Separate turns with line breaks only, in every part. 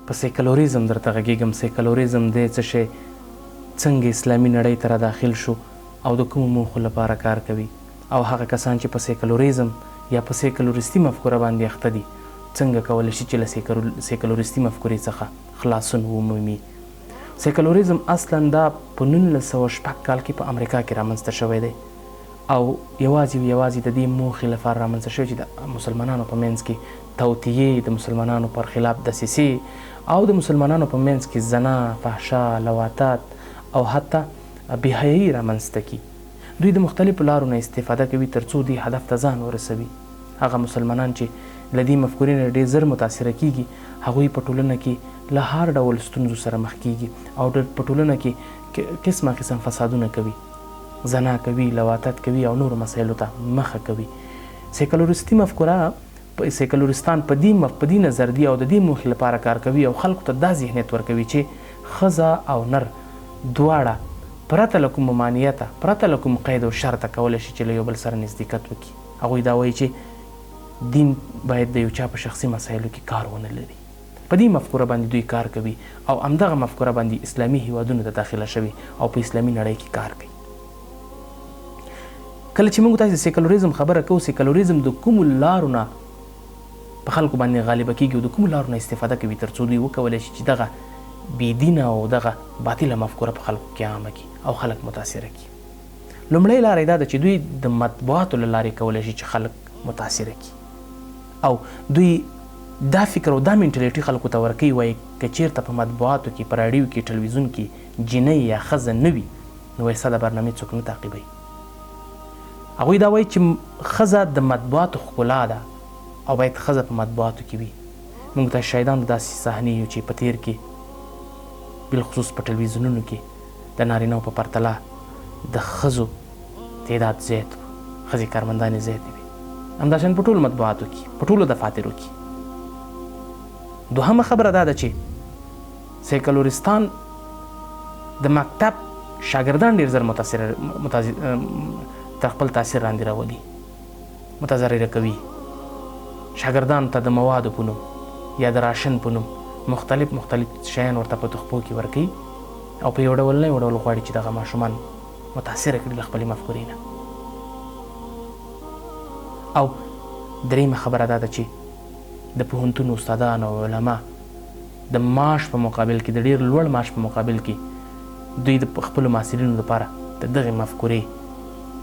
په سیکولریزم درته غږېږم. سیکولریزم دی څه شی، څنګه اسلامي نړۍ ته را داخل شو او د کومو موخو لپاره کار کوي، او هغه کسان چې په سیکولریزم یا په سیکولریستي مفکوره باندې اخته دي څنګه کولی شي چې له سیکولریستي مفکورې څخه خلاصون ومومي. سیکولریزم اصلا دا په 1906 کال کې په امریکا کې رامنځته شوی دی او یوازې د دې موخې لپاره رامنځته شوی چې د مسلمانانو په منځ کې توطیې، د مسلمانانو پر خلاف دسیسې او د مسلمانانو په منځ کې زنا، فحشا، لواطات او حتی بېحیایي رامنځته کړي. دوی د مختلفو لارو نه استفاده کوي تر څو دې هدف ته ځان ورسوي. هغه مسلمانان چې له دې مفکورې نه ډېر زر متاثره کیږي هغوی په ټولنه کې له هر ډول ستونزو سره مخ کیږي او په ټولنه کې قسم فسادونه کوي، زنا کوي، لواطت کوي او نورو مسایلو ته مخه کوي. سیکولریستي مفکوره سیکولرستان په دې نظر دی او د دې موخې لپاره کار کوي او خلکو ته دا ذهنیت ورکوي چې ښځه او نر دواړه پرته له کوم ممانعته، پرته له کوم قید او شرطه کولی شي چې له یو بل سره نزدېکت وکړي. هغوی دا وایي چې دین باید د یو چا په شخصي مسایلو کې کار ونه لري. په دې مفکوره باندې دوی کار کوي او همدغه مفکوره باندې اسلامي هیوادونو ته داخله شوي او په اسلامي نړۍ کې کار کوي. کله چې موږ تاسو سیکولریزم خبره کوو، سیکولریزم د کومو لارو نه په خلکو باندې غالبه کیږي او د کومو لارو نه استفاده کوي تر څو دوی وکولی شي چې دغه بېدینه او دغه باطله مفکوره په خلکو کې عامه کړي او خلک متاثره کړي. لومړی لاره یې دا ده چې دوی د مطبوعاتو له لارې کولی شي چې خلک متاثره کړي او دوی دا فکر او دا منټلیټي خلکو ته ورکوي. وایي که چېرته په مطبوعاتو کې، په راډیو کې، ټلویزیون کې جینۍ یا ښځه نه وي نو وایي ستا د برنامې څوک نه تعقیبوي. هغوی دا وایي چې ښځه د مطبوعاتو ښکلا ده او باید ښځه په مطبوعاتو کې وي. موږ ته شاهدان د داسې صحنې یو چې په تېر کې بالخصوص په ټلویزیونونو کې د نارینهو په پرتله د ښځو تعداد زیات و، ښځې کارمندانې زیاتې وي. همداشان په ټولو مطبوعاتو کې، په ټولو دفاترو کې. دوهمه خبره دا ده چې سیکولرستان د مکتب شاګردان ډېر زر تر خپل تاثیر لاندې راولي، متضرره کوي. شاګردانو ته د موادو په نوم یا د راشن په نوم مختلف شیان ورته په تحفو کې ورکوي او په یو ډول نه یو ډول غواړي چې دغه ماشومان متاثره کړي له خپلې مفکورې نه. او درېیمه خبره دا ده چې د پوهنتون استادان او علما د معاش په مقابل کې، د ډېر لوړ معاش په مقابل کې دوی د خپلو محصلینو لپاره د دغې مفکورې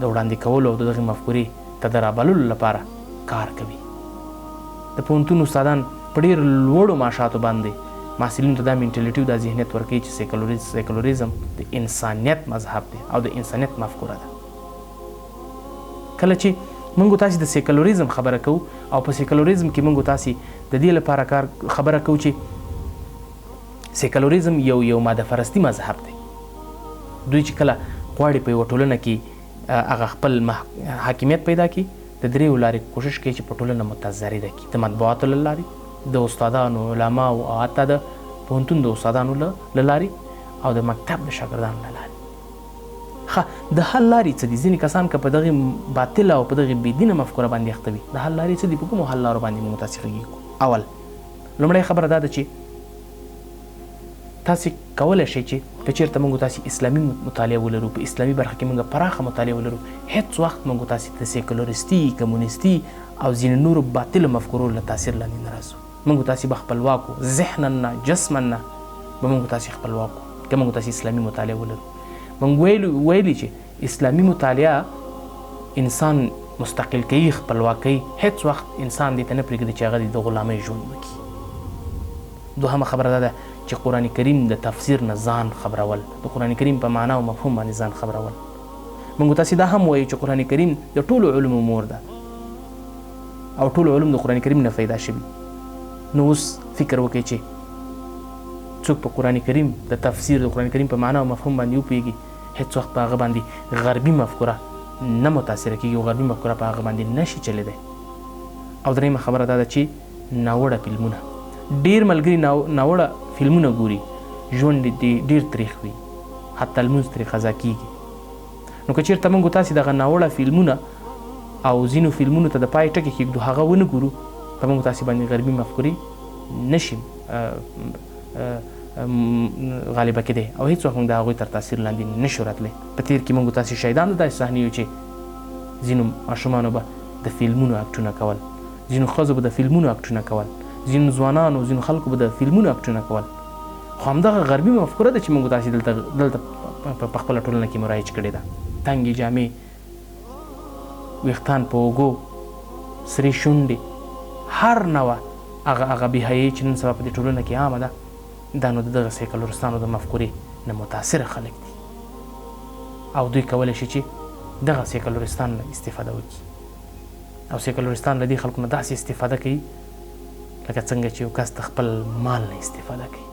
د وړاندې کولو او د دغې مفکورې ته د رابللو لپاره کار کوي. د پوهنتون استادان په ډېر لوړو معاشاتو باندې محصلینو ته دا منټلیټي او دا ذهنیت ورکوي چې سیکولریزم د انسانیت مذهب دی او د انسانیت مفکوره ده. کله چې موږ تاسې د سیکولریزم خبره کوو او په سیکولریزم کې موږ تاسې د دې لپاره خبره کوو چې سیکولریزم یو ماده فرستي مذهب دی. دوی چې کله غواړي په یوه ټولنه کې هغه خپل حاکمیت پیدا کړي د دریو لارې کوشش کوي چې په ټولنه متضرره کړي، د مطبوعاتو له لارې، د استادانو، علماو او حتی د پوهنتون د استادانو له لارې او د مکتب د شاګردانو له لارې. د حل لارې څه دي؟ ځینې کسان که په دغې باطله او په دغې بېدینه مفکوره باندې اخته وي، د حل لارې څه دي؟ په کومو حل لارو باندې موږ متاثرېږو؟ اول لومړی خبره دا ده چې تاسې کولی شئ چې که چېرته موږ تاسې اسلامي مطالعه ولرو، په اسلامي برخه کې موږ پراخه مطالعه ولرو، هېڅ وخت موږ تاسې د سیکولریستي، کمونیستي او ځینې نورو باطلو مفکورو له تاثیر لاندې نه راسو. موږ تاسې به خپلواک وو، ذهنا نه، جسما نه به موږ تاسې خپلواک وو که موږ تاسې اسلامي مطالعه ولرو. موږ ویلي چې اسلامي مطالعه انسان مستقل کوي، خپلواک کوي. هېڅ وخت انسان دې ته نه پرېږدي چې هغه د غلامۍ ژوند وکړي. دوهمه خبره دا ده چې قرآن کریم د تفسیر نه ځان خبرول، د قرآن کریم په معنا او مفهوم باندې ځان خبرول. موږ تاسې دا هم وایو چې قرآن کریم د ټولو علومو مور ده او ټول علوم د قرآن کریم نه پیدا شوي. نو اوس فکر وکړئ چې څوک په قرآن کریم د تفسیر د قرآن کریم په معنا او مفهوم باندې وپوهېږي، هېڅ وخت په هغه باندې غربي مفکوره نه متاثره کېږي او غربي مفکوره په هغه باندې نشي چلېدی. او درېیمه خبره دا ده چې ناوړه فلمونه، ډېر ملګري ناوړه فلمونه ګوري، ژوند دې ډېر تریخ وي، حتی لمونځ ترې قضا کېږي. نو که چېرته موږ تاسې دغه ناوړه فلمونه او ځینو فلمونو ته د پای ټکي کېږدو، هغه ونه ګورو، په موږ تاسې باندې غربي مفکورې نشي غالبه کېدی او هېڅوک هم د هغوی تر تاثیر لاندې نه شو راتلی. په تېر کې موږ تاسې شاهدان د داسې صحنې یو چې ځینو ماشومانو به د فلمونو اکټونه کول، ځینو ښځو به د فلمونو اکټونه کول، ځینو ځوانانو ځینو خلکو به د فلمونو اکټونه کول. خو همدغه غربي مفکوره ده چې موږ تاسې دلته په خپله ټولنه کې مرایج کړې ده. تنګې جامې، ویښتان په اوږو، سرې شونډې، هر نوع هغه بېحیایي چې نن سبا په دې ټولنه کې عامه ده، دا نو د دغه سیکولرستانو د مفکورې نه متاثره خلک دي او دوی کولی شي چې دغه سیکولرستان نه استفاده وکړي او سیکولرستان له دې خلکو نه داسې استفاده کوي لکه څنګه چې یو کس د خپل مال نه استفاده کوي.